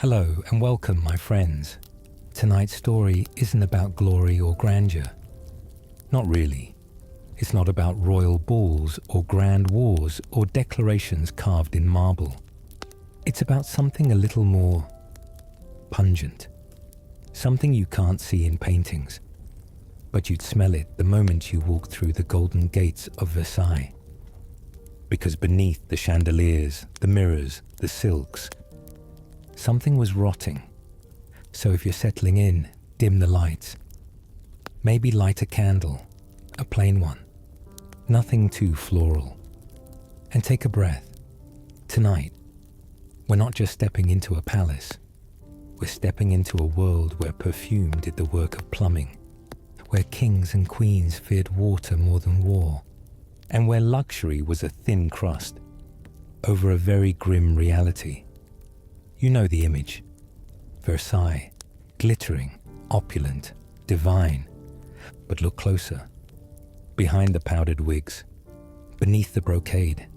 Hello and welcome, my friends. Tonight's story isn't about glory or grandeur. Not really. It's not about royal balls or grand wars or declarations carved in marble. It's about something a little more pungent. Something you can't see in paintings, but you'd smell it the moment you walk through the golden gates of Versailles. Because beneath the chandeliers, the mirrors, the silks, something was rotting. So if you're settling in, dim the lights. Maybe light a candle, a plain one. Nothing too floral. And take a breath. Tonight, we're not just stepping into a palace. We're stepping into a world where perfume did the work of plumbing, where kings and queens feared water more than war, and where luxury was a thin crust over a very grim reality. You know the image. Versailles, glittering, opulent, divine. But look closer. Behind the powdered wigs, beneath the brocade,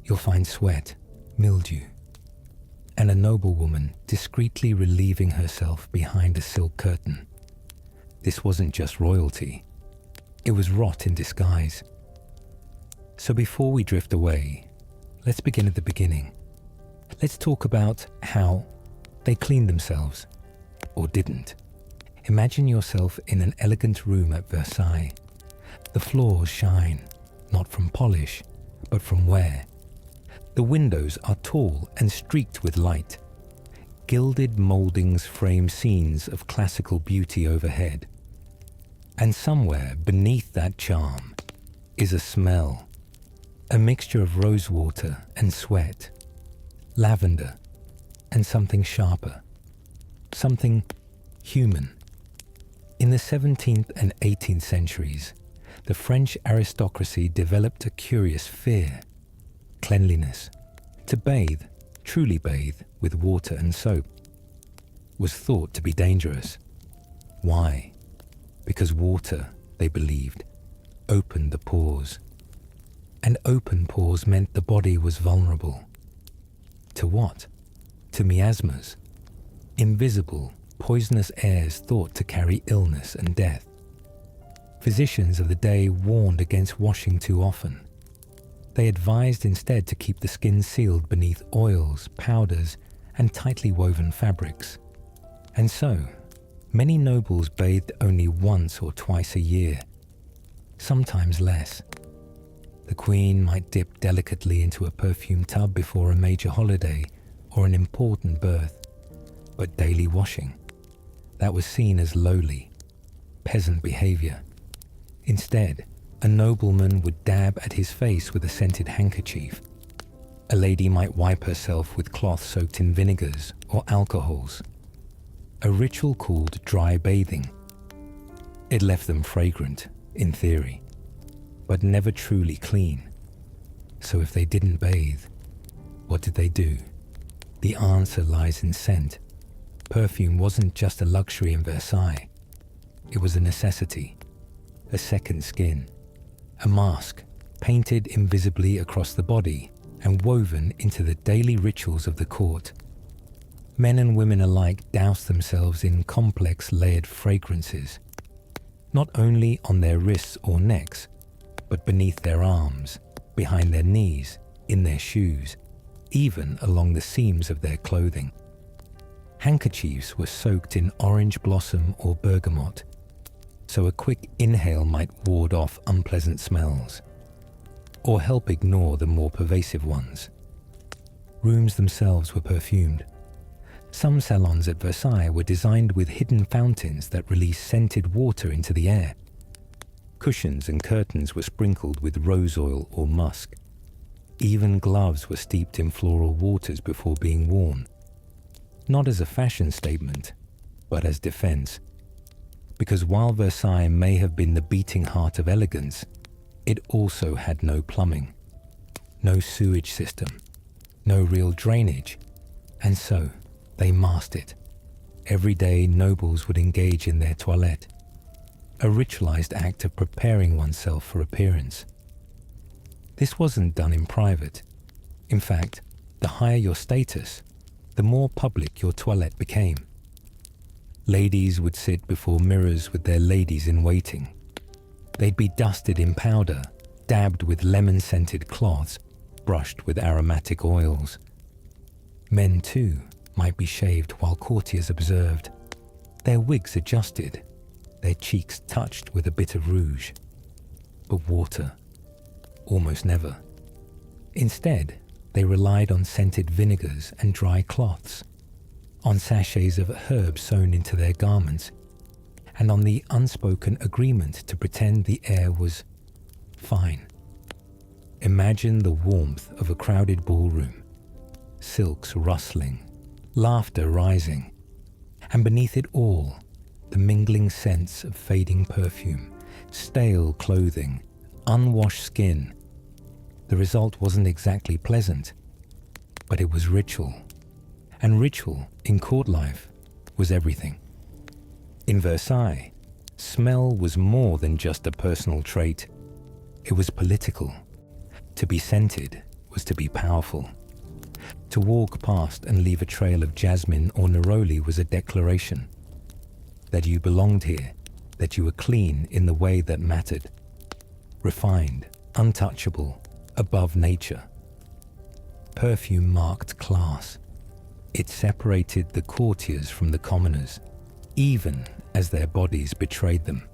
you'll find sweat, mildew, and a noblewoman discreetly relieving herself behind a silk curtain. This wasn't just royalty. It was rot in disguise. So before we drift away, let's begin at the beginning. Let's talk about how they cleaned themselves, or didn't. Imagine yourself in an elegant room at Versailles. The floors shine, not from polish, but from wear. The windows are tall and streaked with light. Gilded mouldings frame scenes of classical beauty overhead. And somewhere beneath that charm is a smell, a mixture of rosewater and sweat, lavender, and something sharper, something human. In the 17th and 18th centuries, the French aristocracy developed a curious fear, cleanliness. To bathe, truly bathe, with water and soap was thought to be dangerous. Why? Because water, they believed, opened the pores. And open pores meant the body was vulnerable. To what? To miasmas, invisible, poisonous airs thought to carry illness and death. Physicians of the day warned against washing too often. They advised instead to keep the skin sealed beneath oils, powders, and tightly woven fabrics. And so, many nobles bathed only once or twice a year, sometimes less. The queen might dip delicately into a perfume tub before a major holiday or an important birth, but daily washing, that was seen as lowly, peasant behavior. Instead, a nobleman would dab at his face with a scented handkerchief. A lady might wipe herself with cloth soaked in vinegars or alcohols. A ritual called dry bathing. It left them fragrant, in theory, but never truly clean. So if they didn't bathe, what did they do? The answer lies in scent. Perfume wasn't just a luxury in Versailles. It was a necessity, a second skin, a mask painted invisibly across the body and woven into the daily rituals of the court. Men and women alike doused themselves in complex layered fragrances, not only on their wrists or necks, but beneath their arms, behind their knees, in their shoes, even along the seams of their clothing. Handkerchiefs were soaked in orange blossom or bergamot, so a quick inhale might ward off unpleasant smells, or help ignore the more pervasive ones. Rooms themselves were perfumed. Some salons at Versailles were designed with hidden fountains that released scented water into the air. Cushions and curtains were sprinkled with rose oil or musk. Even gloves were steeped in floral waters before being worn. Not as a fashion statement, but as defense. Because while Versailles may have been the beating heart of elegance, it also had no plumbing, no sewage system, no real drainage, and so they masked it. Every day nobles would engage in their toilette, a ritualized act of preparing oneself for appearance. This wasn't done in private. In fact, the higher your status, the more public your toilette became. Ladies would sit before mirrors with their ladies-in-waiting. They'd be dusted in powder, dabbed with lemon-scented cloths, brushed with aromatic oils. Men, too, might be shaved while courtiers observed, their wigs adjusted, their cheeks touched with a bit of rouge. But water, almost never. Instead, they relied on scented vinegars and dry cloths, on sachets of herbs sewn into their garments, and on the unspoken agreement to pretend the air was fine. Imagine the warmth of a crowded ballroom, silks rustling, laughter rising, and beneath it all, the mingling scents of fading perfume, stale clothing, unwashed skin. The result wasn't exactly pleasant, but it was ritual. And ritual in court life was everything. In Versailles, smell was more than just a personal trait. It was political. To be scented was to be powerful. To walk past and leave a trail of jasmine or neroli was a declaration that you belonged here, that you were clean in the way that mattered, refined, untouchable, above nature. Perfume marked class. It separated the courtiers from the commoners, even as their bodies betrayed them.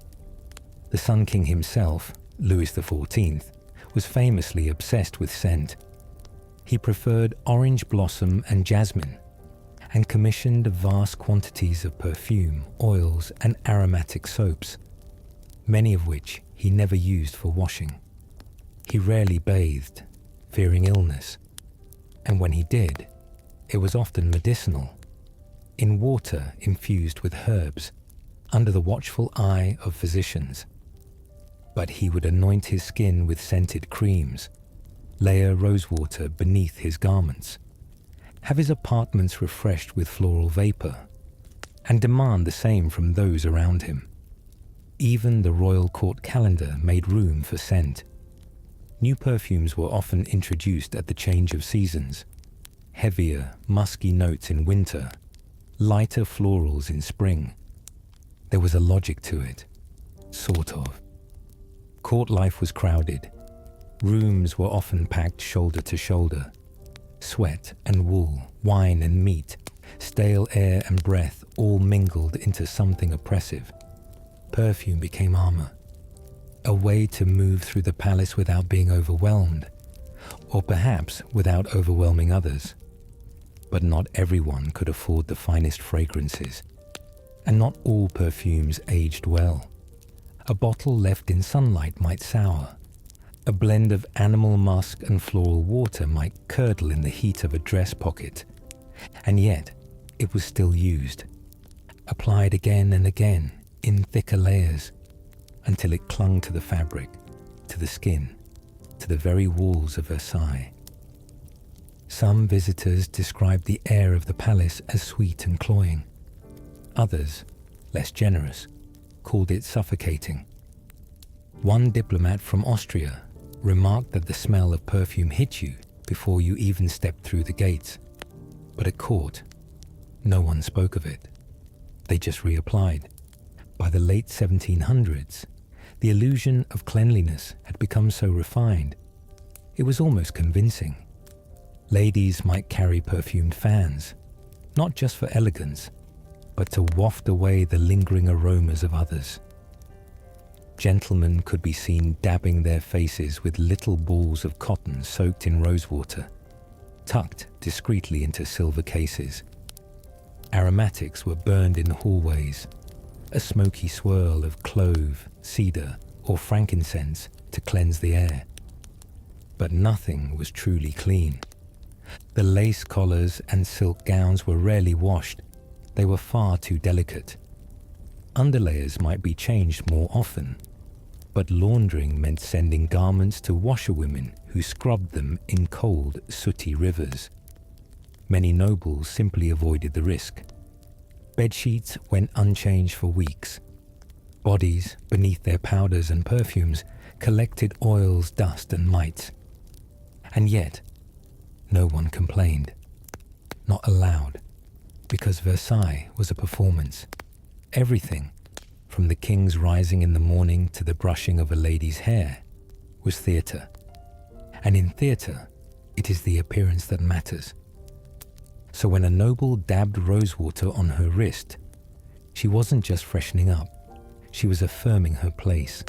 The Sun King himself, Louis XIV, was famously obsessed with scent. He preferred orange blossom and jasmine, and commissioned vast quantities of perfume, oils, and aromatic soaps, many of which he never used for washing. He rarely bathed, fearing illness, and when he did, it was often medicinal, in water infused with herbs, under the watchful eye of physicians. But he would anoint his skin with scented creams, layer rosewater beneath his garments, have his apartments refreshed with floral vapor, and demand the same from those around him. Even the royal court calendar made room for scent. New perfumes were often introduced at the change of seasons. Heavier, musky notes in winter, lighter florals in spring. There was a logic to it, sort of. Court life was crowded. Rooms were often packed shoulder to shoulder. Sweat and wool, wine and meat, stale air and breath all mingled into something oppressive. Perfume became armor, a way to move through the palace without being overwhelmed, or perhaps without overwhelming others. But not everyone could afford the finest fragrances, and not all perfumes aged well. A bottle left in sunlight might sour. A blend of animal musk and floral water might curdle in the heat of a dress pocket, and yet it was still used, applied again and again in thicker layers, until it clung to the fabric, to the skin, to the very walls of Versailles. Some visitors described the air of the palace as sweet and cloying. Others, less generous, called it suffocating. One diplomat from Austria remarked that the smell of perfume hit you before you even stepped through the gates. But at court, no one spoke of it. They just reapplied. By the late 1700s, the illusion of cleanliness had become so refined, it was almost convincing. Ladies might carry perfumed fans, not just for elegance, but to waft away the lingering aromas of others. Gentlemen could be seen dabbing their faces with little balls of cotton soaked in rosewater, tucked discreetly into silver cases. Aromatics were burned in hallways, a smoky swirl of clove, cedar, or frankincense to cleanse the air. But nothing was truly clean. The lace collars and silk gowns were rarely washed. They were far too delicate. Underlayers might be changed more often, but laundering meant sending garments to washerwomen who scrubbed them in cold, sooty rivers. Many nobles simply avoided the risk. Bedsheets went unchanged for weeks. Bodies, beneath their powders and perfumes, collected oils, dust, and mites. And yet, no one complained. not allowed, because Versailles was a performance. Everything, from the king's rising in the morning to the brushing of a lady's hair, was theatre. And in theatre, it is the appearance that matters. So when a noble dabbed rosewater on her wrist, she wasn't just freshening up, she was affirming her place.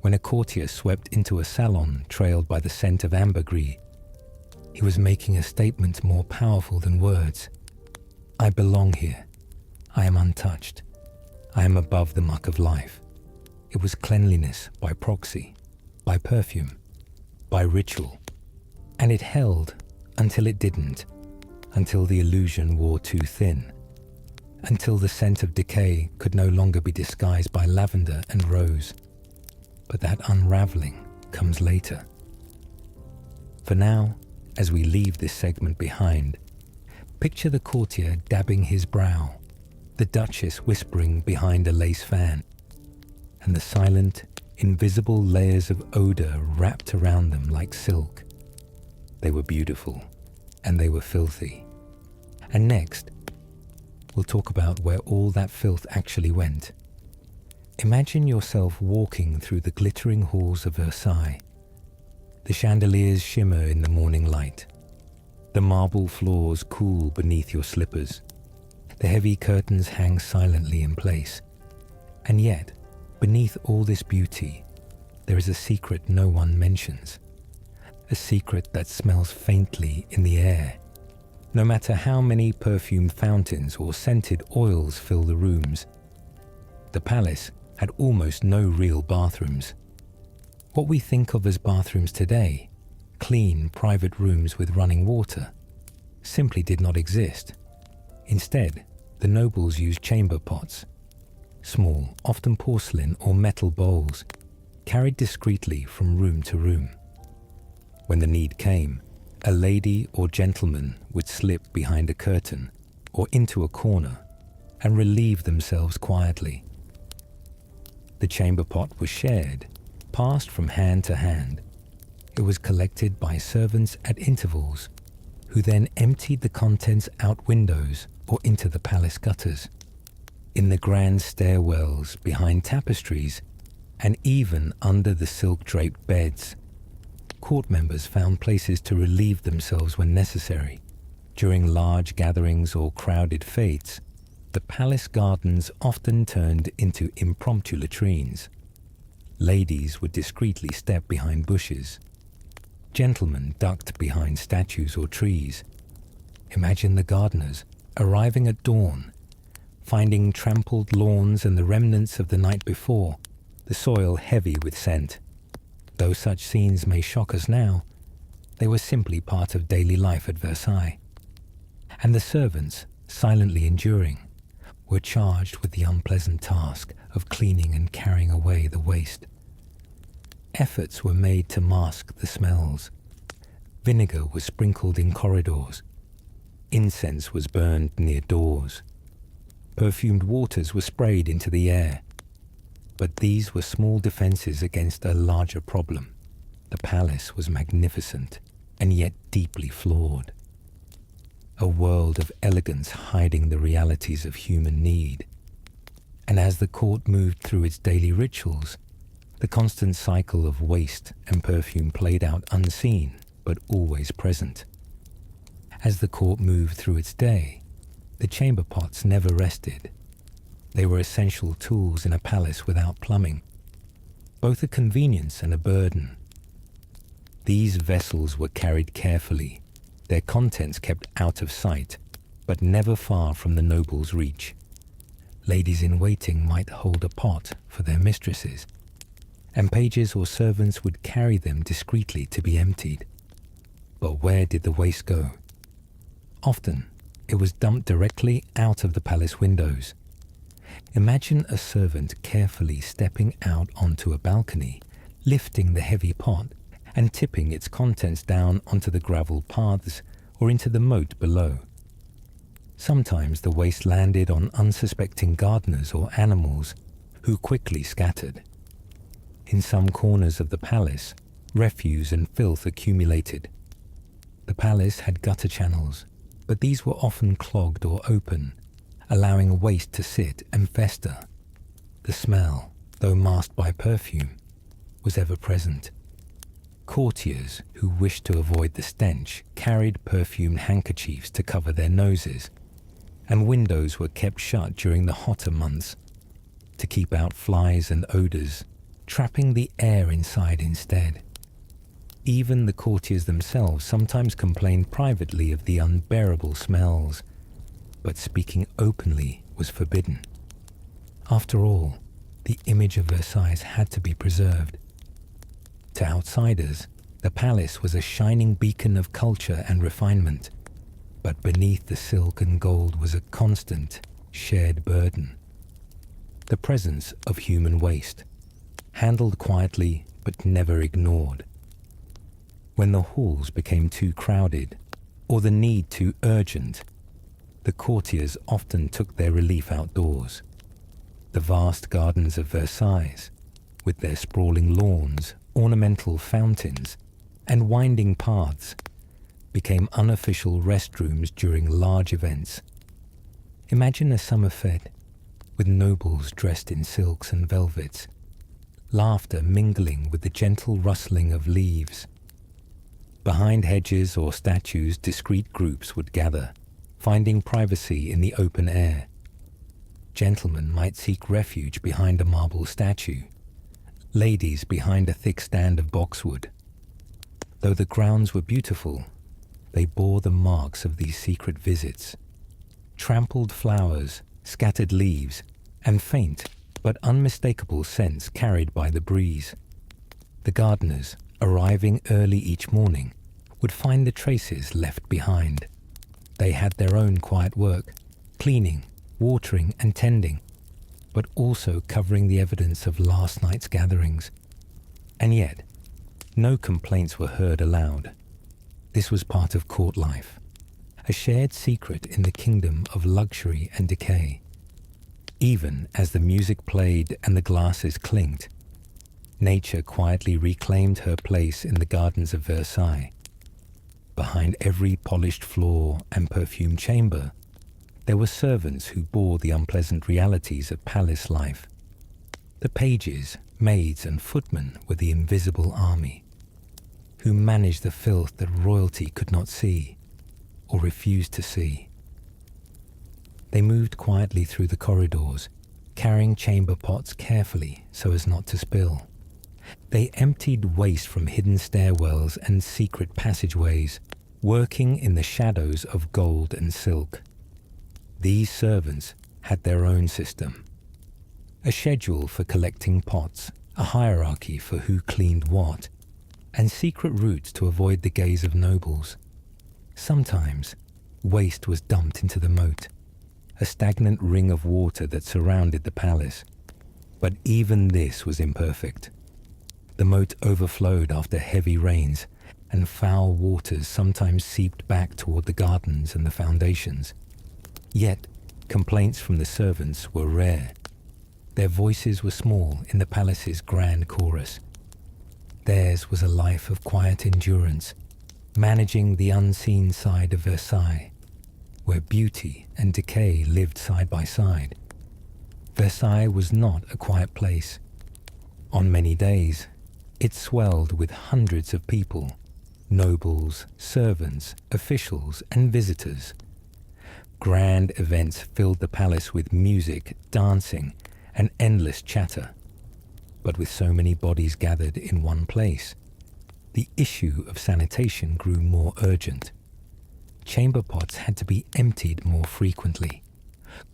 When a courtier swept into a salon trailed by the scent of ambergris, he was making a statement more powerful than words. I belong here. I am untouched. I am above the muck of life. It was cleanliness by proxy, by perfume, by ritual. And it held until it didn't, until the illusion wore too thin, until the scent of decay could no longer be disguised by lavender and rose. But that unraveling comes later. For now, as we leave this segment behind, picture the courtier dabbing his brow, the duchess whispering behind a lace fan, and the silent, invisible layers of odor wrapped around them like silk. They were beautiful, and they were filthy. And next, we'll talk about where all that filth actually went. Imagine yourself walking through the glittering halls of Versailles. The chandeliers shimmer in the morning light. The marble floors cool beneath your slippers. The heavy curtains hang silently in place. And yet, beneath all this beauty, there is a secret no one mentions. A secret that smells faintly in the air. No matter how many perfumed fountains or scented oils fill the rooms, the palace had almost no real bathrooms. What we think of as bathrooms today, clean private rooms with running water, simply did not exist. Instead, the nobles used chamber pots, small, often porcelain or metal bowls, carried discreetly from room to room. When the need came, a lady or gentleman would slip behind a curtain or into a corner and relieve themselves quietly. The chamber pot was shared, passed from hand to hand. It was collected by servants at intervals, who then emptied the contents out windows or into the palace gutters, in the grand stairwells, behind tapestries, and even under the silk-draped beds. Court members found places to relieve themselves when necessary. During large gatherings or crowded fêtes, the palace gardens often turned into impromptu latrines. Ladies would discreetly step behind bushes. Gentlemen ducked behind statues or trees. Imagine the gardeners arriving at dawn, finding trampled lawns and the remnants of the night before, the soil heavy with scent. Though such scenes may shock us now, they were simply part of daily life at Versailles. And the servants, silently enduring, were charged with the unpleasant task of cleaning and carrying away the waste. Efforts were made to mask the smells. Vinegar was sprinkled in corridors. Incense was burned near doors. Perfumed waters were sprayed into the air. But these were small defenses against a larger problem. The palace was magnificent and yet deeply flawed. A world of elegance hiding the realities of human need. And as the court moved through its daily rituals, the constant cycle of waste and perfume played out unseen but always present. As the court moved through its day, the chamber pots never rested. They were essential tools in a palace without plumbing, both a convenience and a burden. These vessels were carried carefully, their contents kept out of sight, but never far from the noble's reach. Ladies-in-waiting might hold a pot for their mistresses, and pages or servants would carry them discreetly to be emptied. But where did the waste go? Often, it was dumped directly out of the palace windows. Imagine a servant carefully stepping out onto a balcony, lifting the heavy pot and tipping its contents down onto the gravel paths or into the moat below. Sometimes the waste landed on unsuspecting gardeners or animals who quickly scattered. In some corners of the palace, refuse and filth accumulated. The palace had gutter channels, but these were often clogged or open, allowing waste to sit and fester. The smell, though masked by perfume, was ever present. Courtiers who wished to avoid the stench carried perfumed handkerchiefs to cover their noses, and windows were kept shut during the hotter months to keep out flies and odours, trapping the air inside instead. Even the courtiers themselves sometimes complained privately of the unbearable smells, but speaking openly was forbidden. After all, the image of Versailles had to be preserved. To outsiders, the palace was a shining beacon of culture and refinement, but beneath the silk and gold was a constant, shared burden. The presence of human waste, handled quietly but never ignored. When the halls became too crowded, or the need too urgent, the courtiers often took their relief outdoors. The vast gardens of Versailles, with their sprawling lawns, ornamental fountains, and winding paths, became unofficial restrooms during large events. Imagine a summer fete, with nobles dressed in silks and velvets, laughter mingling with the gentle rustling of leaves. Behind hedges or statues, discreet groups would gather, finding privacy in the open air. Gentlemen might seek refuge behind a marble statue, ladies behind a thick stand of boxwood. Though the grounds were beautiful, they bore the marks of these secret visits. Trampled flowers, scattered leaves, and faint but unmistakable scents carried by the breeze. The gardeners, arriving early each morning, would find the traces left behind. They had their own quiet work, cleaning, watering and tending, but also covering the evidence of last night's gatherings. And yet, no complaints were heard aloud. This was part of court life, a shared secret in the kingdom of luxury and decay. Even as the music played and the glasses clinked, nature quietly reclaimed her place in the gardens of Versailles. Behind every polished floor and perfumed chamber, there were servants who bore the unpleasant realities of palace life. The pages, maids, and footmen were the invisible army, who managed the filth that royalty could not see or refused to see. They moved quietly through the corridors, carrying chamber pots carefully so as not to spill. They emptied waste from hidden stairwells and secret passageways, working in the shadows of gold and silk. These servants had their own system. A schedule for collecting pots, a hierarchy for who cleaned what, and secret routes to avoid the gaze of nobles. Sometimes, waste was dumped into the moat, a stagnant ring of water that surrounded the palace. But even this was imperfect. The moat overflowed after heavy rains, and foul waters sometimes seeped back toward the gardens and the foundations. Yet, complaints from the servants were rare. Their voices were small in the palace's grand chorus. Theirs was a life of quiet endurance, managing the unseen side of Versailles, where beauty and decay lived side by side. Versailles was not a quiet place. On many days, it swelled with hundreds of people, nobles, servants, officials, and visitors. Grand events filled the palace with music, dancing, and endless chatter. But with so many bodies gathered in one place, the issue of sanitation grew more urgent. Chamber pots had to be emptied more frequently.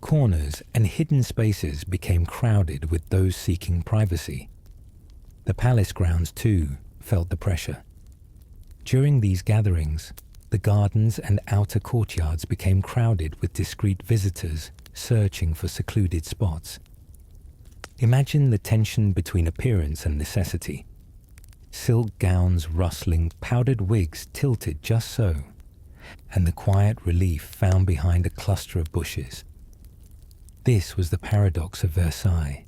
Corners and hidden spaces became crowded with those seeking privacy. The palace grounds, too, felt the pressure. During these gatherings, the gardens and outer courtyards became crowded with discreet visitors searching for secluded spots. Imagine the tension between appearance and necessity. Silk gowns rustling, powdered wigs tilted just so, and the quiet relief found behind a cluster of bushes. This was the paradox of Versailles,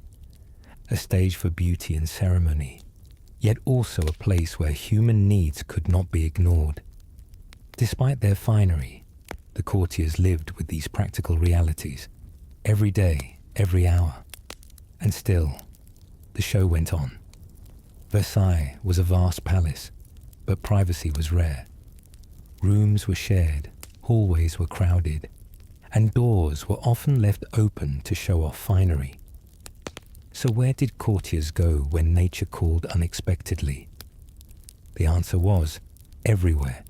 a stage for beauty and ceremony, yet also a place where human needs could not be ignored. Despite their finery, The courtiers lived with these practical realities, every day, every hour. And still, the show went on. Versailles was a vast palace, but privacy was rare. Rooms were shared, hallways were crowded, and doors were often left open to show off finery. So where did courtiers go when nature called unexpectedly? The answer was everywhere.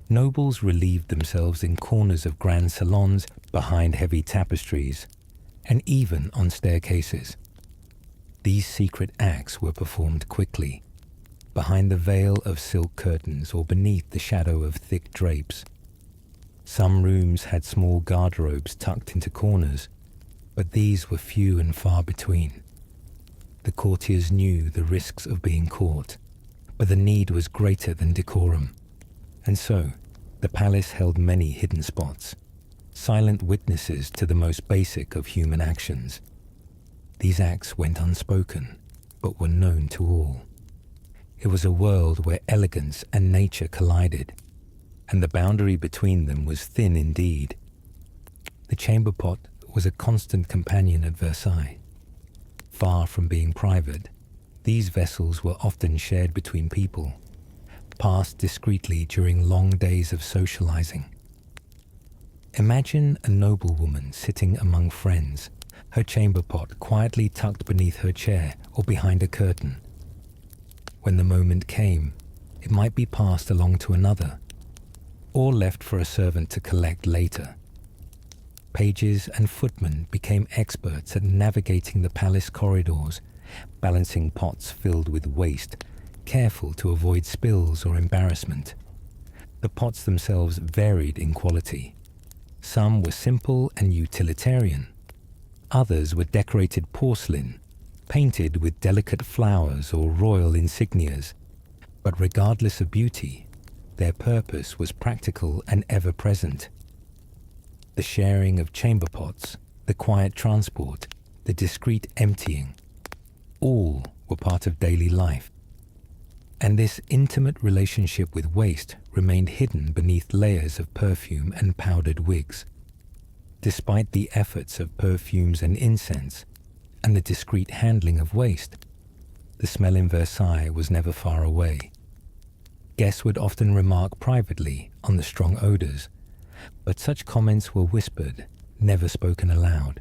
Nobles relieved themselves in corners of grand salons, behind heavy tapestries, and even on staircases. These secret acts were performed quickly, behind the veil of silk curtains or beneath the shadow of thick drapes. Some rooms had small garderobes tucked into corners, but these were few and far between. The courtiers knew the risks of being caught, but the need was greater than decorum. And so, the palace held many hidden spots, silent witnesses to the most basic of human actions. These acts went unspoken, but were known to all. It was a world where elegance and nature collided, and the boundary between them was thin indeed. The chamber pot was a constant companion at Versailles. Far from being private, these vessels were often shared between people, passed discreetly during long days of socializing. Imagine a noblewoman sitting among friends, her chamber pot quietly tucked beneath her chair or behind a curtain. When the moment came, it might be passed along to another, or left for a servant to collect later. Pages and footmen became experts at navigating the palace corridors, balancing pots filled with waste, careful to avoid spills or embarrassment. The pots themselves varied in quality. Some were simple and utilitarian. Others were decorated porcelain, painted with delicate flowers or royal insignias. But regardless of beauty, their purpose was practical and ever-present. The sharing of chamber pots, the quiet transport, the discreet emptying, all were part of daily life. And this intimate relationship with waste remained hidden beneath layers of perfume and powdered wigs. Despite the efforts of perfumes and incense, and the discreet handling of waste, the smell in Versailles was never far away. Guests would often remark privately on the strong odors, but such comments were whispered, never spoken aloud.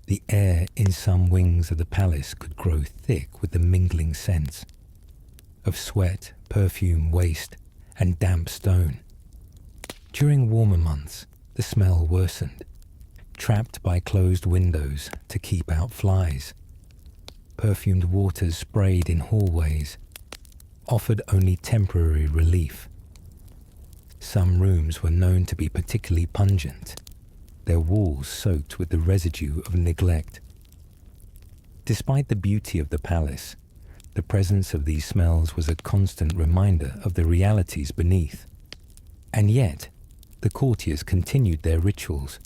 The air in some wings of the palace could grow thick with the mingling scents of sweat, perfume, waste, and damp stone. During warmer months, the smell worsened, trapped by closed windows to keep out flies. Perfumed waters sprayed in hallways offered only temporary relief. Some rooms were known to be particularly pungent, their walls soaked with the residue of neglect. Despite the beauty of the palace, the presence of these smells was a constant reminder of the realities beneath. And yet, the courtiers continued their rituals,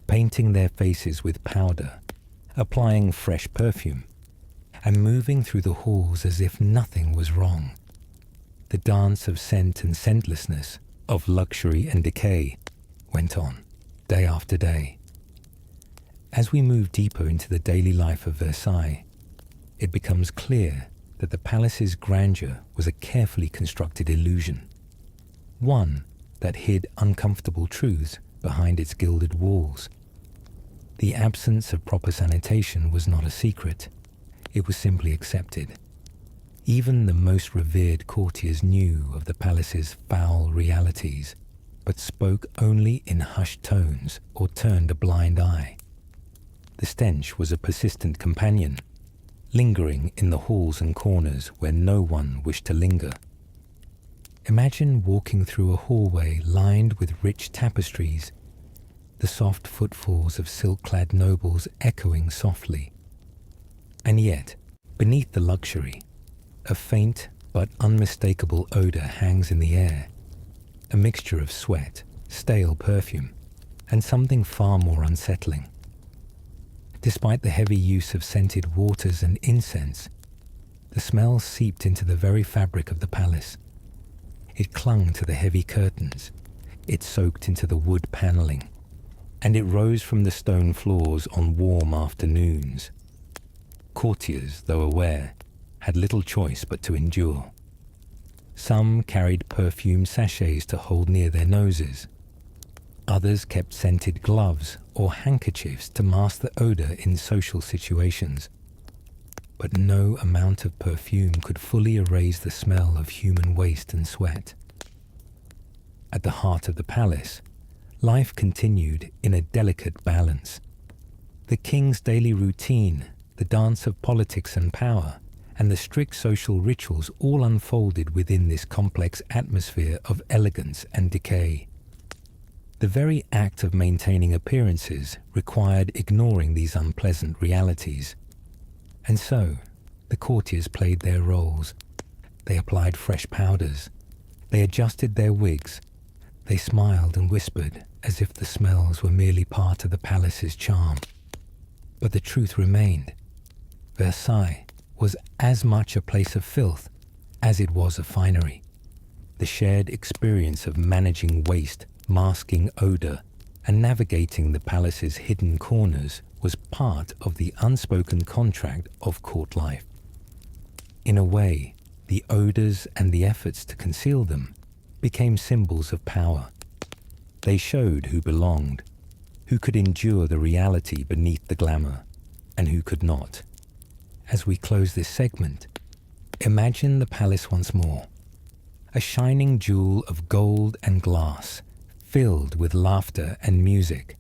painting their faces with powder, applying fresh perfume, and moving through the halls as if nothing was wrong. The dance of scent and scentlessness, of luxury and decay, went on, day after day. As we move deeper into the daily life of Versailles, it becomes clear that the palace's grandeur was a carefully constructed illusion, one that hid uncomfortable truths behind its gilded walls. The absence of proper sanitation was not a secret. It was simply accepted. Even the most revered courtiers knew of the palace's foul realities, but spoke only in hushed tones or turned a blind eye. The stench was a persistent companion, lingering in the halls and corners where no one wished to linger. Imagine walking through a hallway lined with rich tapestries, the soft footfalls of silk-clad nobles echoing softly. And yet, beneath the luxury, a faint but unmistakable odor hangs in the air, a mixture of sweat, stale perfume, and something far more unsettling. Despite the heavy use of scented waters and incense, the smell seeped into the very fabric of the palace. It clung to the heavy curtains, it soaked into the wood panelling, and it rose from the stone floors on warm afternoons. Courtiers, though aware, had little choice but to endure. Some carried perfume sachets to hold near their noses. Others kept scented gloves or handkerchiefs to mask the odor in social situations. But no amount of perfume could fully erase the smell of human waste and sweat. At the heart of the palace, life continued in a delicate balance. The king's daily routine, the dance of politics and power, and the strict social rituals all unfolded within this complex atmosphere of elegance and decay. The very act of maintaining appearances required ignoring these unpleasant realities. And so, the courtiers played their roles. They applied fresh powders. They adjusted their wigs. They smiled and whispered as if the smells were merely part of the palace's charm. But the truth remained. Versailles was as much a place of filth as it was a finery. The shared experience of managing waste, masking odor, and navigating the palace's hidden corners was part of the unspoken contract of court life. In a way, the odors and the efforts to conceal them became symbols of power. They showed who belonged, who could endure the reality beneath the glamour, and who could not. As we close this segment, imagine the palace once more, a shining jewel of gold and glass, filled with laughter and music,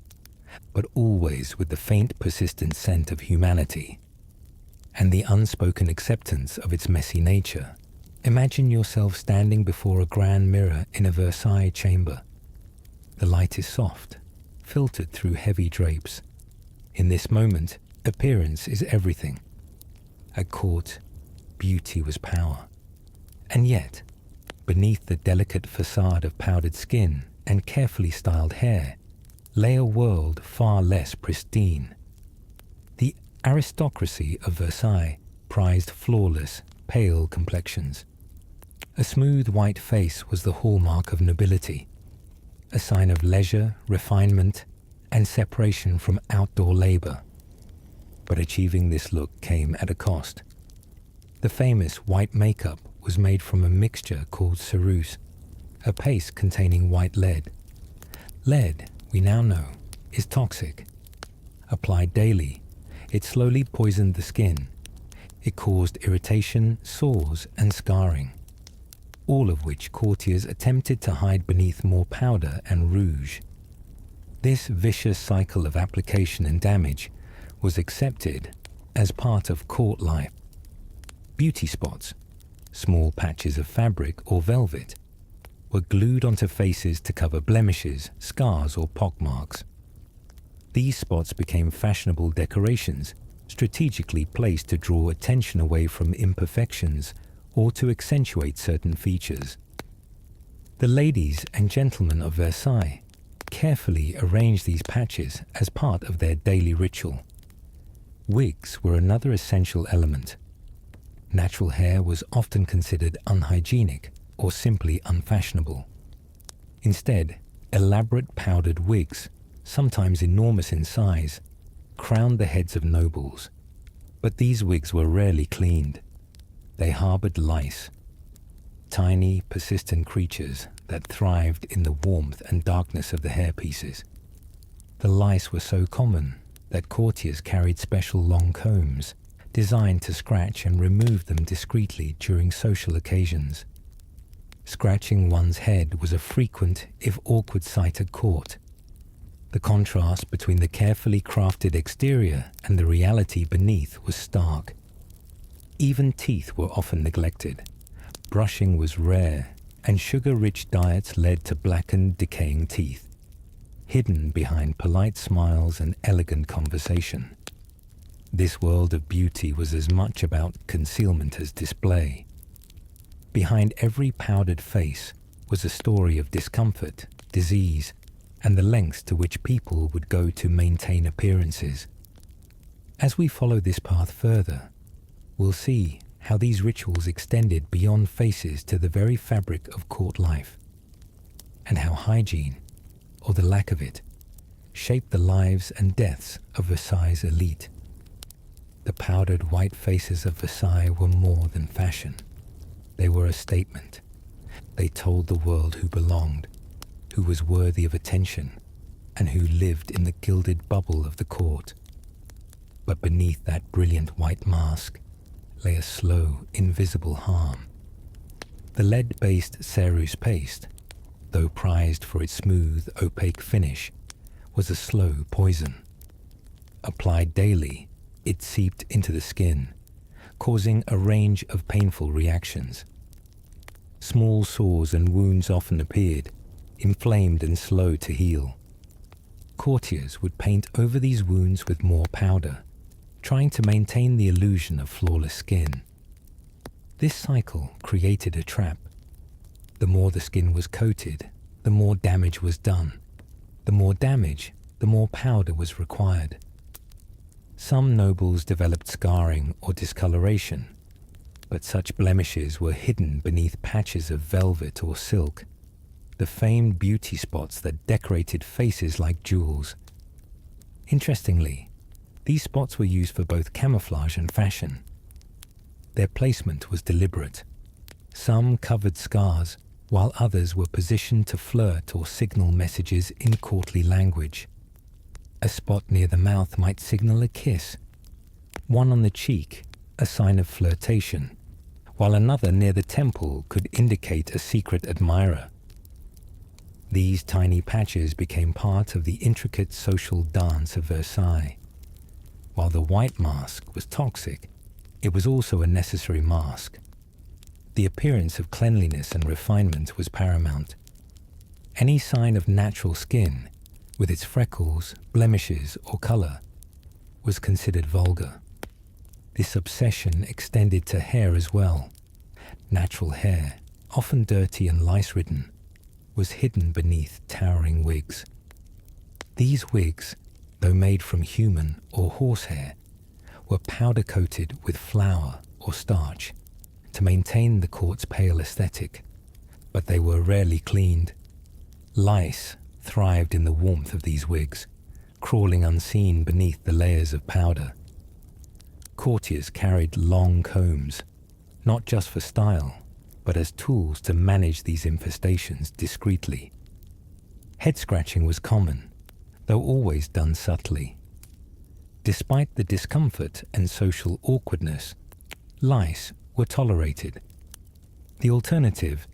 but always with the faint persistent scent of humanity, and the unspoken acceptance of its messy nature. Imagine yourself standing before a grand mirror in a Versailles chamber. The light is soft, filtered through heavy drapes. In this moment, appearance is everything. At court, beauty was power. And yet, beneath the delicate facade of powdered skin and carefully styled hair, lay a world far less pristine. The aristocracy of Versailles prized flawless, pale complexions. A smooth white face was the hallmark of nobility, a sign of leisure, refinement, and separation from outdoor labor. But achieving this look came at a cost. The famous white makeup was made from a mixture called ceruse, a paste containing white lead. Lead, we now know, is toxic. Applied daily, it slowly poisoned the skin. It caused irritation, sores, and scarring, all of which courtiers attempted to hide beneath more powder and rouge. This vicious cycle of application and damage was accepted as part of court life. Beauty spots, small patches of fabric or velvet, were glued onto faces to cover blemishes, scars, or pockmarks. These spots became fashionable decorations, strategically placed to draw attention away from imperfections or to accentuate certain features. The ladies and gentlemen of Versailles carefully arranged these patches as part of their daily ritual. Wigs were another essential element. Natural hair was often considered unhygienic or simply unfashionable. Instead, elaborate powdered wigs, sometimes enormous in size, crowned the heads of nobles. But these wigs were rarely cleaned. They harbored lice, tiny, persistent creatures that thrived in the warmth and darkness of the hairpieces. The lice were so common that courtiers carried special long combs designed to scratch and remove them discreetly during social occasions. Scratching one's head was a frequent, if awkward, sight at court. The contrast between the carefully crafted exterior and the reality beneath was stark. Even teeth were often neglected. Brushing was rare, and sugar-rich diets led to blackened, decaying teeth, hidden behind polite smiles and elegant conversation. This world of beauty was as much about concealment as display. Behind every powdered face was a story of discomfort, disease, and the lengths to which people would go to maintain appearances. As we follow this path further, we'll see how these rituals extended beyond faces to the very fabric of court life. and how hygiene, or the lack of it, shaped the lives and deaths of Versailles' elite. The powdered white faces of Versailles were more than fashion. They were a statement. They told the world who belonged, who was worthy of attention, and who lived in the gilded bubble of the court. But beneath that brilliant white mask lay a slow, invisible harm. The lead-based cerise paste, though prized for its smooth, opaque finish, was a slow poison. Applied daily, it seeped into the skin, causing a range of painful reactions. Small sores and wounds often appeared, inflamed and slow to heal. Courtiers would paint over these wounds with more powder, trying to maintain the illusion of flawless skin. This cycle created a trap. The more the skin was coated, the more damage was done. The more damage, the more powder was required. Some nobles developed scarring or discoloration, but such blemishes were hidden beneath patches of velvet or silk, the famed beauty spots that decorated faces like jewels. Interestingly, these spots were used for both camouflage and fashion. Their placement was deliberate. Some covered scars, while others were positioned to flirt or signal messages in courtly language. A spot near the mouth might signal a kiss, one on the cheek, a sign of flirtation, while another near the temple could indicate a secret admirer. These tiny patches became part of the intricate social dance of Versailles. While the white mask was toxic, it was also a necessary mask. The appearance of cleanliness and refinement was paramount. Any sign of natural skin, with its freckles, blemishes, or color, was considered vulgar. This obsession extended to hair as well. Natural hair, often dirty and lice-ridden, was hidden beneath towering wigs. These wigs, though made from human or horsehair, were powder-coated with flour or starch to maintain the court's pale aesthetic, but they were rarely cleaned. Lice thrived in the warmth of these wigs, crawling unseen beneath the layers of powder. Courtiers carried long combs, not just for style, but as tools to manage these infestations discreetly. Head-scratching was common, though always done subtly. Despite the discomfort and social awkwardness, lice were tolerated. The alternative,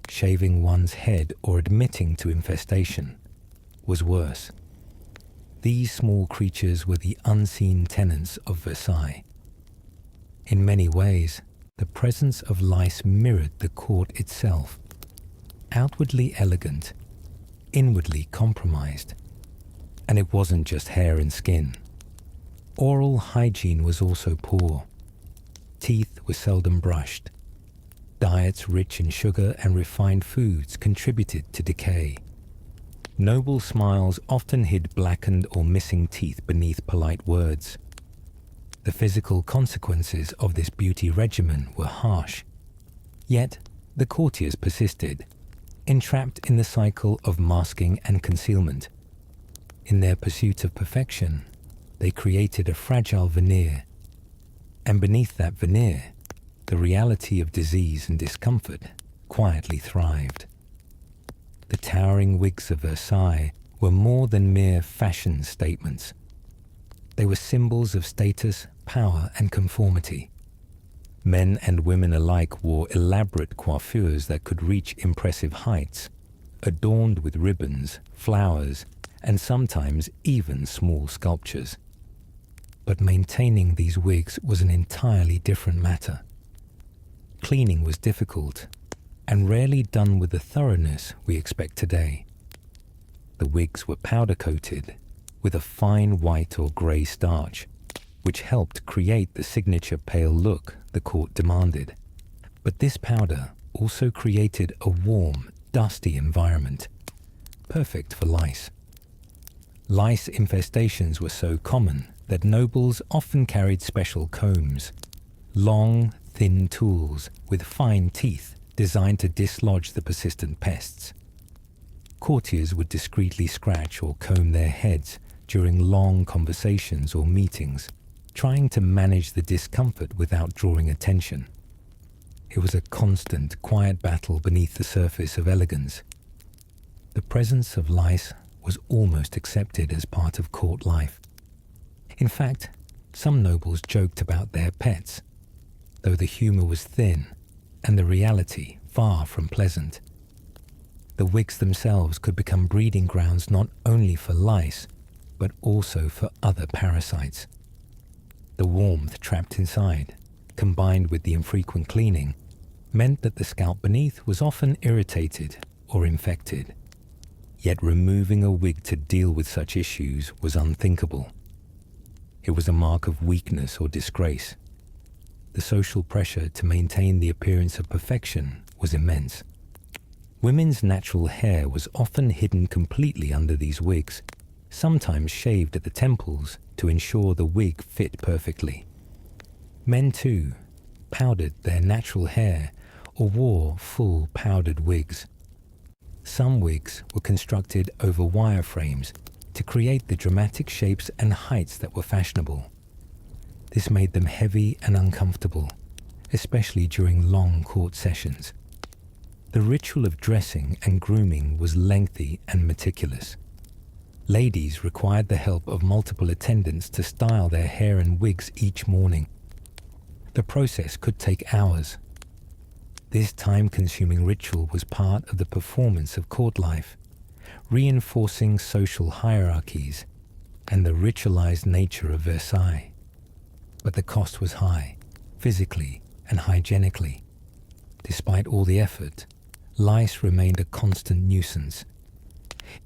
shaving one's head or admitting to infestation, was worse. These small creatures were the unseen tenants of Versailles. In many ways, the presence of lice mirrored the court itself. Outwardly elegant, inwardly compromised. And it wasn't just hair and skin. Oral hygiene was also poor. Teeth were seldom brushed. Diets rich in sugar and refined foods contributed to decay. Noble smiles often hid blackened or missing teeth beneath polite words. The physical consequences of this beauty regimen were harsh. Yet, the courtiers persisted, entrapped in the cycle of masking and concealment. In their pursuit of perfection, they created a fragile veneer. And beneath that veneer, the reality of disease and discomfort quietly thrived. The towering wigs of Versailles were more than mere fashion statements. They were symbols of status, power, and conformity. Men and women alike wore elaborate coiffures that could reach impressive heights, adorned with ribbons, flowers, and sometimes even small sculptures. But maintaining these wigs was an entirely different matter. Cleaning was difficult, and rarely done with the thoroughness we expect today. The wigs were powder-coated with a fine white or grey starch, which helped create the signature pale look the court demanded. But this powder also created a warm, dusty environment, perfect for lice. Lice infestations were so common that nobles often carried special combs, long, thin tools with fine teeth designed to dislodge the persistent pests. Courtiers would discreetly scratch or comb their heads during long conversations or meetings, trying to manage the discomfort without drawing attention. It was a constant, quiet battle beneath the surface of elegance. The presence of lice was almost accepted as part of court life. In fact, some nobles joked about their pets, though the humour was thin and the reality far from pleasant. The wigs themselves could become breeding grounds not only for lice, but also for other parasites. The warmth trapped inside, combined with the infrequent cleaning, meant that the scalp beneath was often irritated or infected. Yet removing a wig to deal with such issues was unthinkable. It was a mark of weakness or disgrace. The social pressure to maintain the appearance of perfection was immense. Women's natural hair was often hidden completely under these wigs, sometimes shaved at the temples to ensure the wig fit perfectly. Men, too, powdered their natural hair or wore full powdered wigs. Some wigs were constructed over wire frames to create the dramatic shapes and heights that were fashionable. This made them heavy and uncomfortable, especially during long court sessions. The ritual of dressing and grooming was lengthy and meticulous. Ladies required the help of multiple attendants to style their hair and wigs each morning. The process could take hours. This time-consuming ritual was part of the performance of court life, reinforcing social hierarchies and the ritualized nature of Versailles. But the cost was high, physically and hygienically. Despite all the effort, lice remained a constant nuisance.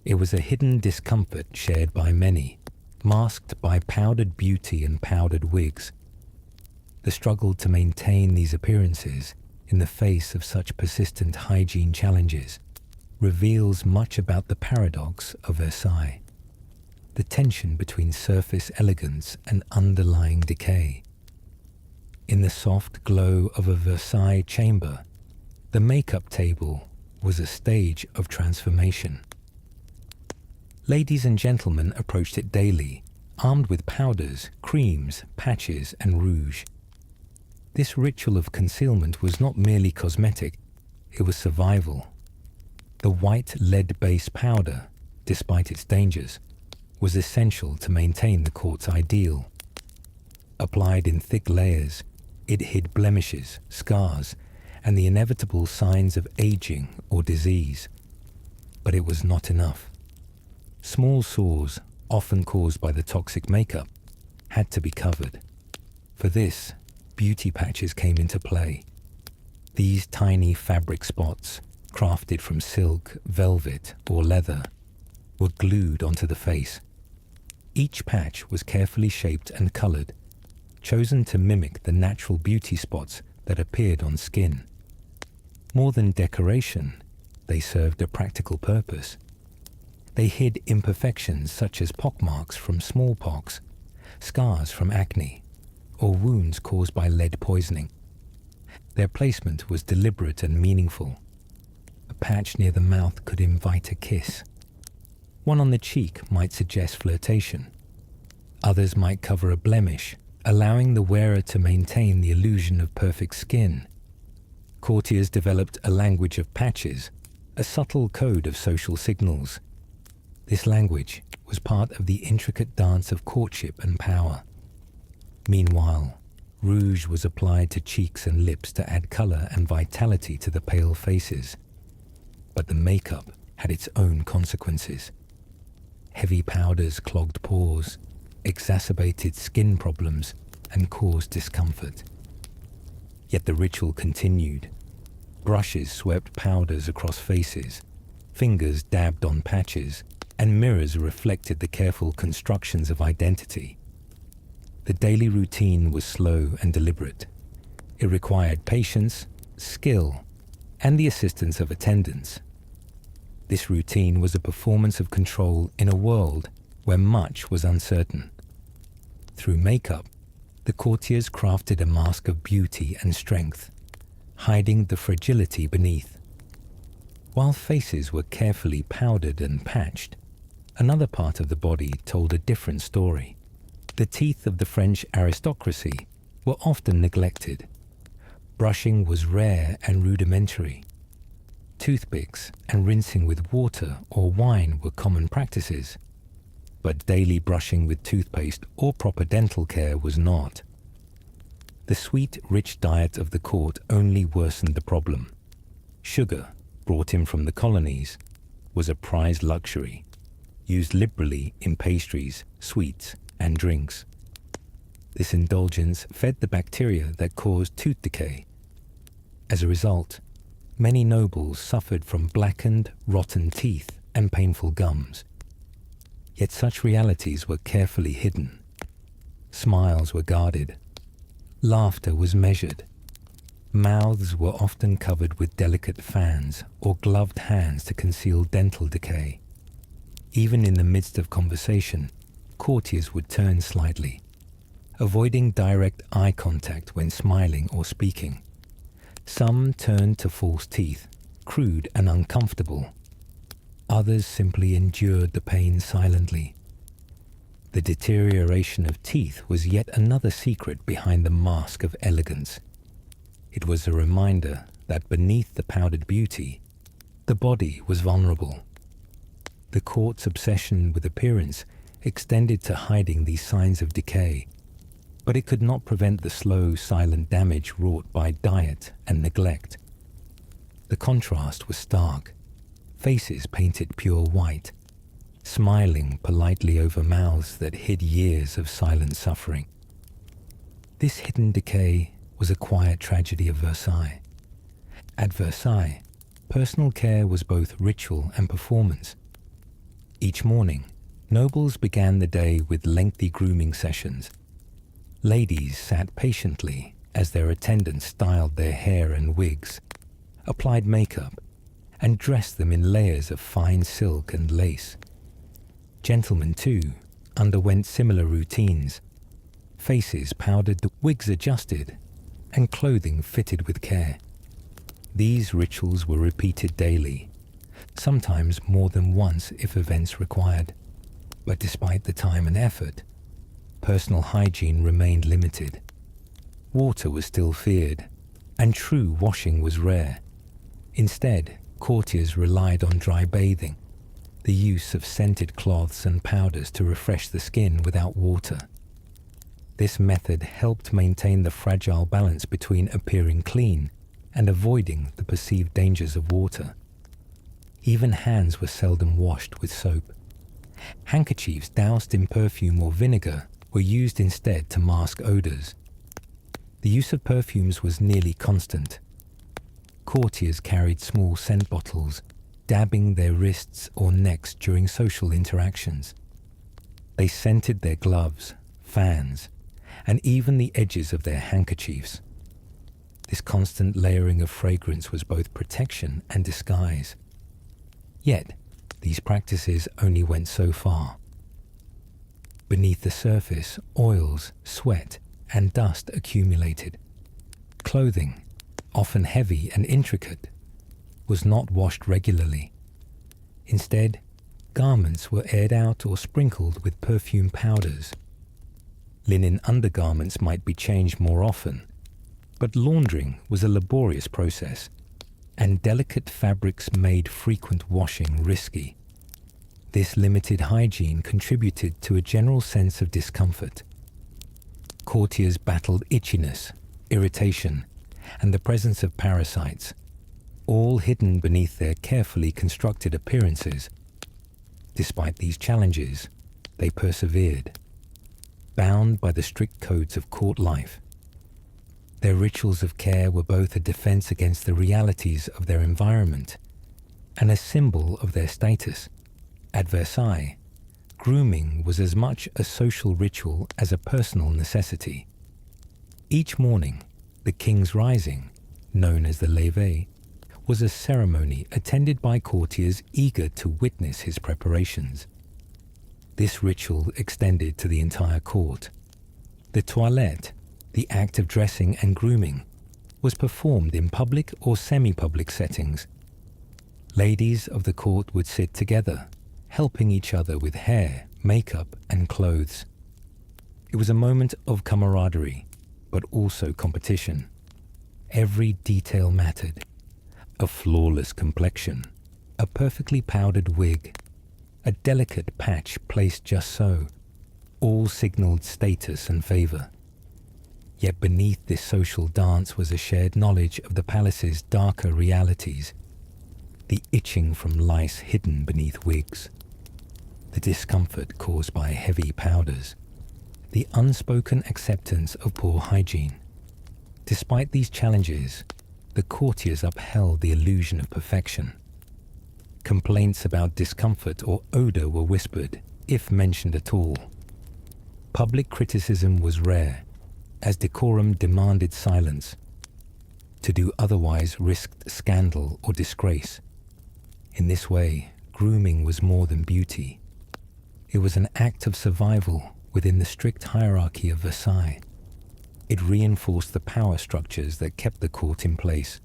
It was a hidden discomfort shared by many, masked by powdered beauty and powdered wigs. The struggle to maintain these appearances in the face of such persistent hygiene challenges reveals much about the paradox of Versailles, the tension between surface elegance and underlying decay. In the soft glow of a Versailles chamber, the makeup table was a stage of transformation. Ladies and gentlemen approached it daily, armed with powders, creams, patches, and rouge. This ritual of concealment was not merely cosmetic, it was survival. The white lead-based powder, despite its dangers, was essential to maintain the court's ideal. Applied in thick layers, it hid blemishes, scars, and the inevitable signs of aging or disease. But it was not enough. Small sores, often caused by the toxic makeup, had to be covered. For this, beauty patches came into play. These tiny fabric spots, crafted from silk, velvet, or leather, were glued onto the face. Each patch was carefully shaped and colored, chosen to mimic the natural beauty spots that appeared on skin. More than decoration, they served a practical purpose. They hid imperfections such as pockmarks from smallpox, scars from acne, or wounds caused by lead poisoning. Their placement was deliberate and meaningful. A patch near the mouth could invite a kiss. One on the cheek might suggest flirtation. Others might cover a blemish, allowing the wearer to maintain the illusion of perfect skin. Courtiers developed a language of patches, a subtle code of social signals. This language was part of the intricate dance of courtship and power. Meanwhile, rouge was applied to cheeks and lips to add color and vitality to the pale faces. But the makeup had its own consequences. Heavy powders clogged pores, exacerbated skin problems, and caused discomfort. Yet the ritual continued. Brushes swept powders across faces, fingers dabbed on patches, and mirrors reflected the careful constructions of identity. The daily routine was slow and deliberate. It required patience, skill, and the assistance of attendants. This routine was a performance of control in a world where much was uncertain. Through makeup, the courtiers crafted a mask of beauty and strength, hiding the fragility beneath. While faces were carefully powdered and patched, another part of the body told a different story. The teeth of the French aristocracy were often neglected. Brushing was rare and rudimentary. Toothpicks and rinsing with water or wine were common practices, but daily brushing with toothpaste or proper dental care was not. The sweet, rich diet of the court only worsened the problem. Sugar, brought in from the colonies, was a prized luxury, used liberally in pastries, sweets, and drinks. This indulgence fed the bacteria that caused tooth decay. As a result, many nobles suffered from blackened, rotten teeth and painful gums. Yet such realities were carefully hidden. Smiles were guarded. Laughter was measured. Mouths were often covered with delicate fans or gloved hands to conceal dental decay. Even in the midst of conversation, courtiers would turn slightly, avoiding direct eye contact when smiling or speaking. Some turned to false teeth, crude and uncomfortable. Others simply endured the pain silently. The deterioration of teeth was yet another secret behind the mask of elegance. It was a reminder that beneath the powdered beauty, the body was vulnerable. The court's obsession with appearance extended to hiding these signs of decay, but it could not prevent the slow, silent damage wrought by diet and neglect. The contrast was stark. Faces painted pure white, smiling politely over mouths that hid years of silent suffering. This hidden decay was a quiet tragedy of Versailles. At Versailles, personal care was both ritual and performance. Each morning, nobles began the day with lengthy grooming sessions. Ladies sat patiently as their attendants styled their hair and wigs, applied makeup, and dressed them in layers of fine silk and lace. Gentlemen, too, underwent similar routines. Faces powdered, wigs adjusted, and clothing fitted with care. These rituals were repeated daily, sometimes more than once if events required. But despite the time and effort, personal hygiene remained limited. Water was still feared, and true washing was rare. Instead, courtiers relied on dry bathing, the use of scented cloths and powders to refresh the skin without water. This method helped maintain the fragile balance between appearing clean and avoiding the perceived dangers of water. Even hands were seldom washed with soap. Handkerchiefs doused in perfume or vinegar were used instead to mask odors. The use of perfumes was nearly constant. Courtiers carried small scent bottles, dabbing their wrists or necks during social interactions. They scented their gloves, fans, and even the edges of their handkerchiefs. This constant layering of fragrance was both protection and disguise. Yet, these practices only went so far. Beneath the surface, oils, sweat, and dust accumulated. Clothing, often heavy and intricate, was not washed regularly. Instead, garments were aired out or sprinkled with perfume powders. Linen undergarments might be changed more often, but laundering was a laborious process, and delicate fabrics made frequent washing risky. This limited hygiene contributed to a general sense of discomfort. Courtiers battled itchiness, irritation, and the presence of parasites, all hidden beneath their carefully constructed appearances. Despite these challenges, they persevered, bound by the strict codes of court life. Their rituals of care were both a defense against the realities of their environment and a symbol of their status. At Versailles, grooming was as much a social ritual as a personal necessity. Each morning, the King's Rising, known as the levee, was a ceremony attended by courtiers eager to witness his preparations. This ritual extended to the entire court. The toilette, the act of dressing and grooming, was performed in public or semi-public settings. Ladies of the court would sit together, helping each other with hair, makeup, and clothes. It was a moment of camaraderie, but also competition. Every detail mattered. A flawless complexion, a perfectly powdered wig, a delicate patch placed just so, all signaled status and favor. Yet beneath this social dance was a shared knowledge of the palace's darker realities, the itching from lice hidden beneath wigs, the discomfort caused by heavy powders, the unspoken acceptance of poor hygiene. Despite these challenges, the courtiers upheld the illusion of perfection. Complaints about discomfort or odor were whispered, if mentioned at all. Public criticism was rare, as decorum demanded silence. To do otherwise risked scandal or disgrace. In this way, grooming was more than beauty. It was an act of survival within the strict hierarchy of Versailles. It reinforced the power structures that kept the court in place.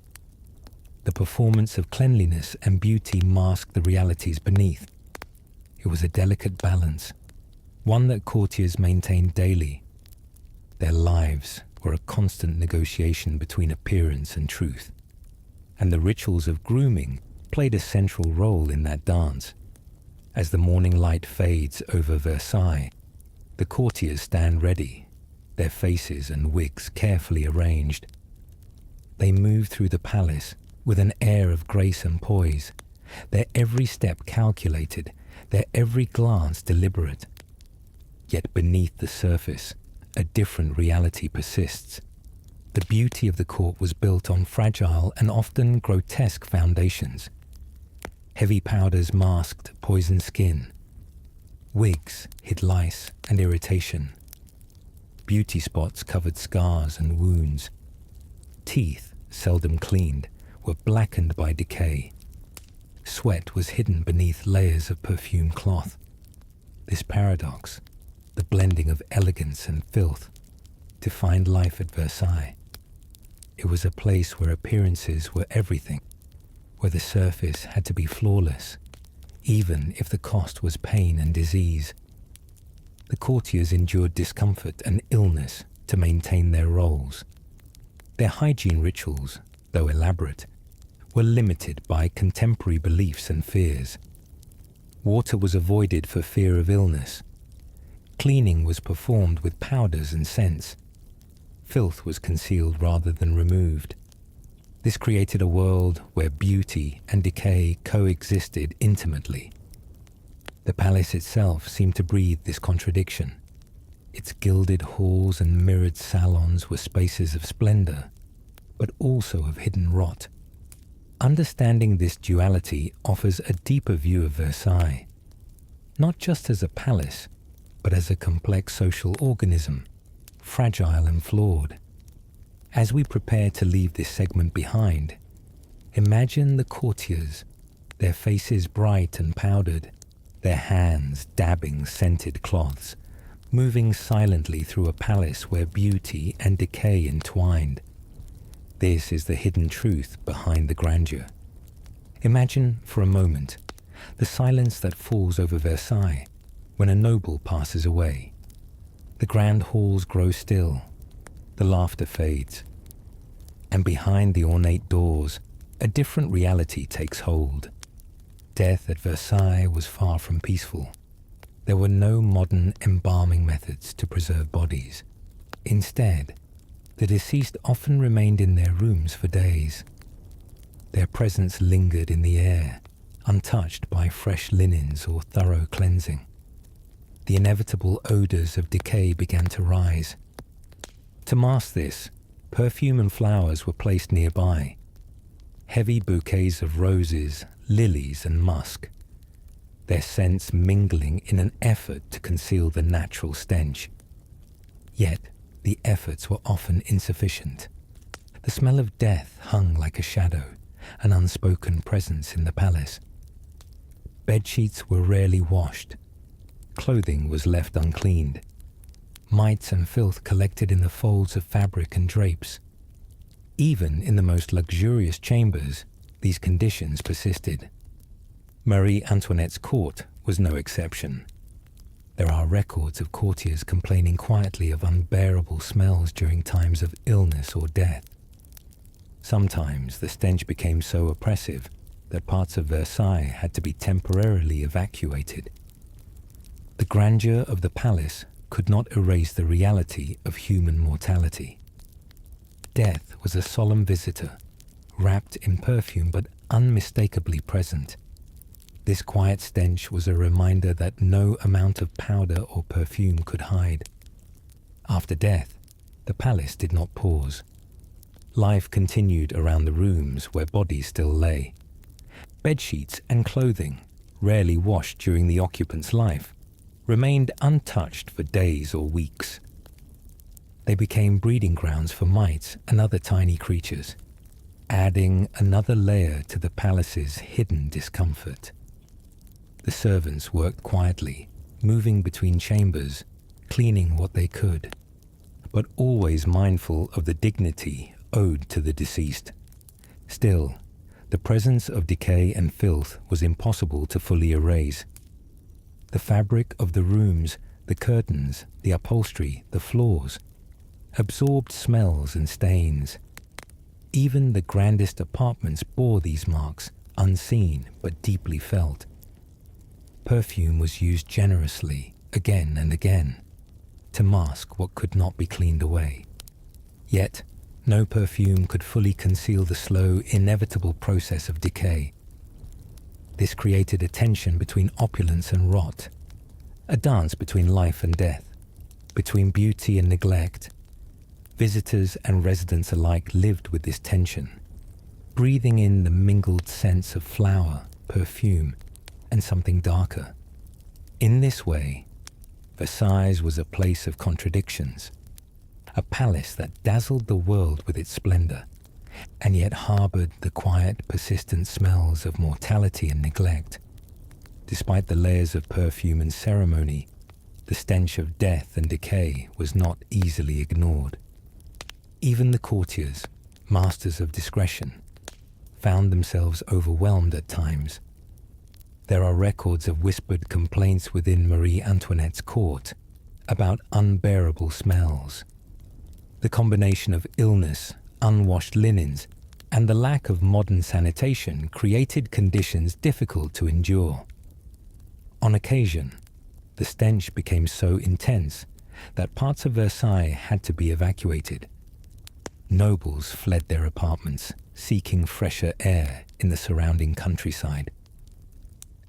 The performance of cleanliness and beauty masked the realities beneath. It was a delicate balance, one that courtiers maintained daily. Their lives were a constant negotiation between appearance and truth, and the rituals of grooming played a central role in that dance. As the morning light fades over Versailles, the courtiers stand ready, their faces and wigs carefully arranged. They move through the palace with an air of grace and poise, their every step calculated, their every glance deliberate. Yet beneath the surface, a different reality persists. The beauty of the court was built on fragile and often grotesque foundations. Heavy powders masked poisoned skin. Wigs hid lice and irritation. Beauty spots covered scars and wounds. Teeth, seldom cleaned, were blackened by decay. Sweat was hidden beneath layers of perfume cloth. This paradox, the blending of elegance and filth, defined life at Versailles. It was a place where appearances were everything, where the surface had to be flawless, even if the cost was pain and disease. The courtiers endured discomfort and illness to maintain their roles. Their hygiene rituals, though elaborate, were limited by contemporary beliefs and fears. Water was avoided for fear of illness. Cleaning was performed with powders and scents. Filth was concealed rather than removed. This created a world where beauty and decay coexisted intimately. The palace itself seemed to breathe this contradiction. Its gilded halls and mirrored salons were spaces of splendor, but also of hidden rot. Understanding this duality offers a deeper view of Versailles, not just as a palace, but as a complex social organism, fragile and flawed. As we prepare to leave this segment behind, imagine the courtiers, their faces bright and powdered, their hands dabbing scented cloths, moving silently through a palace where beauty and decay entwined. This is the hidden truth behind the grandeur. Imagine, for a moment, the silence that falls over Versailles when a noble passes away. The grand halls grow still, the laughter fades, and behind the ornate doors, a different reality takes hold. Death at Versailles was far from peaceful. There were no modern embalming methods to preserve bodies. Instead, the deceased often remained in their rooms for days. Their presence lingered in the air, untouched by fresh linens or thorough cleansing. The inevitable odors of decay began to rise. To mask this, perfume and flowers were placed nearby. Heavy bouquets of roses, lilies, and musk, their scents mingling in an effort to conceal the natural stench. Yet, the efforts were often insufficient. The smell of death hung like a shadow, an unspoken presence in the palace. Bedsheets were rarely washed. Clothing was left uncleaned. Mites and filth collected in the folds of fabric and drapes. Even in the most luxurious chambers, these conditions persisted. Marie Antoinette's court was no exception. There are records of courtiers complaining quietly of unbearable smells during times of illness or death. Sometimes the stench became so oppressive that parts of Versailles had to be temporarily evacuated. The grandeur of the palace could not erase the reality of human mortality. Death was a solemn visitor, wrapped in perfume but unmistakably present. This quiet stench was a reminder that no amount of powder or perfume could hide. After death, the palace did not pause. Life continued around the rooms where bodies still lay. Bedsheets and clothing, rarely washed during the occupant's life, remained untouched for days or weeks. They became breeding grounds for mites and other tiny creatures, adding another layer to the palace's hidden discomfort. The servants worked quietly, moving between chambers, cleaning what they could, but always mindful of the dignity owed to the deceased. Still, the presence of decay and filth was impossible to fully erase. The fabric of the rooms, the curtains, the upholstery, the floors, absorbed smells and stains. Even the grandest apartments bore these marks, unseen but deeply felt. Perfume was used generously, again and again, to mask what could not be cleaned away. Yet, no perfume could fully conceal the slow, inevitable process of decay. This created a tension between opulence and rot, a dance between life and death, between beauty and neglect. Visitors and residents alike lived with this tension, breathing in the mingled scents of flower, perfume, and something darker. In this way, Versailles was a place of contradictions, a palace that dazzled the world with its splendor, and yet harbored the quiet, persistent smells of mortality and neglect. Despite the layers of perfume and ceremony, the stench of death and decay was not easily ignored. Even the courtiers, masters of discretion, found themselves overwhelmed at times. There are records of whispered complaints within Marie Antoinette's court about unbearable smells. The combination of illness, unwashed linens, and the lack of modern sanitation created conditions difficult to endure. On occasion, the stench became so intense that parts of Versailles had to be evacuated. Nobles fled their apartments, seeking fresher air in the surrounding countryside.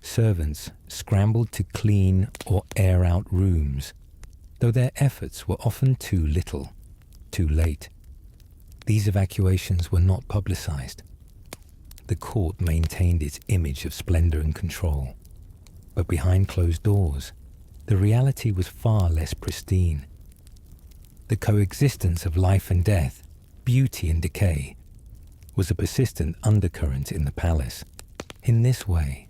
Servants scrambled to clean or air out rooms, though their efforts were often too little, too late. These evacuations were not publicized. The court maintained its image of splendor and control, but behind closed doors, the reality was far less pristine. The coexistence of life and death, beauty and decay, was a persistent undercurrent in the palace. In this way,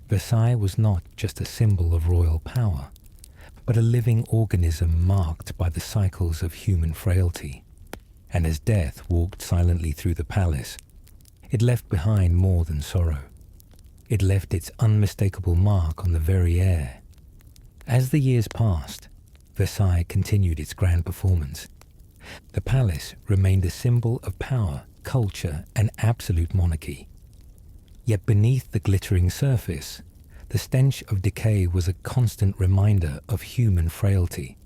Versailles was not just a symbol of royal power, but a living organism marked by the cycles of human frailty. And as death walked silently through the palace, it left behind more than sorrow. It left its unmistakable mark on the very air. As the years passed, Versailles continued its grand performance. The palace remained a symbol of power, culture, and absolute monarchy. Yet beneath the glittering surface, the stench of decay was a constant reminder of human frailty.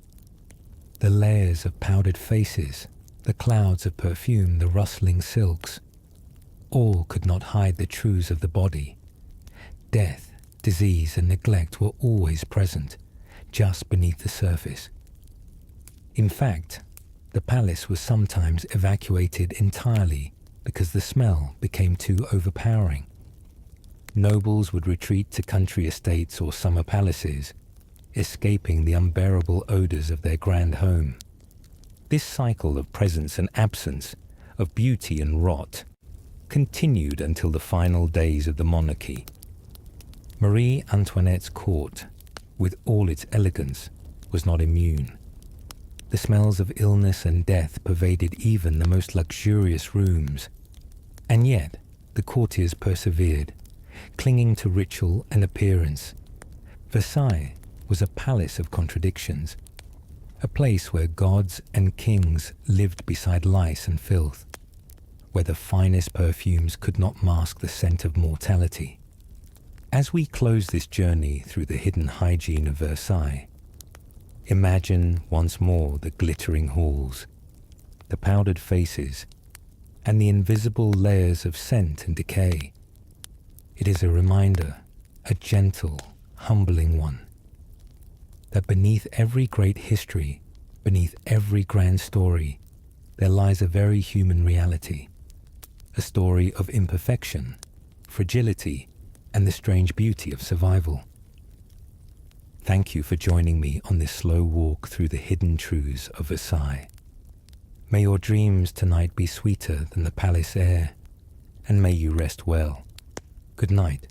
The layers of powdered faces, the clouds of perfume, the rustling silks, all could not hide the truths of the body. Death, disease, and neglect were always present, just beneath the surface. In fact, the palace was sometimes evacuated entirely because the smell became too overpowering. Nobles would retreat to country estates or summer palaces, escaping the unbearable odors of their grand home. This cycle of presence and absence, of beauty and rot, continued until the final days of the monarchy. Marie Antoinette's court, with all its elegance, was not immune. The smells of illness and death pervaded even the most luxurious rooms. And yet, the courtiers persevered, clinging to ritual and appearance. Versailles was a palace of contradictions, a place where gods and kings lived beside lice and filth, where the finest perfumes could not mask the scent of mortality. As we close this journey through the hidden hygiene of Versailles, imagine once more the glittering halls, the powdered faces, and the invisible layers of scent and decay. It is a reminder, a gentle, humbling one, that beneath every great history, beneath every grand story, there lies a very human reality, a story of imperfection, fragility, and the strange beauty of survival. Thank you for joining me on this slow walk through the hidden truths of Versailles. May your dreams tonight be sweeter than the palace air, and may you rest well. Good night.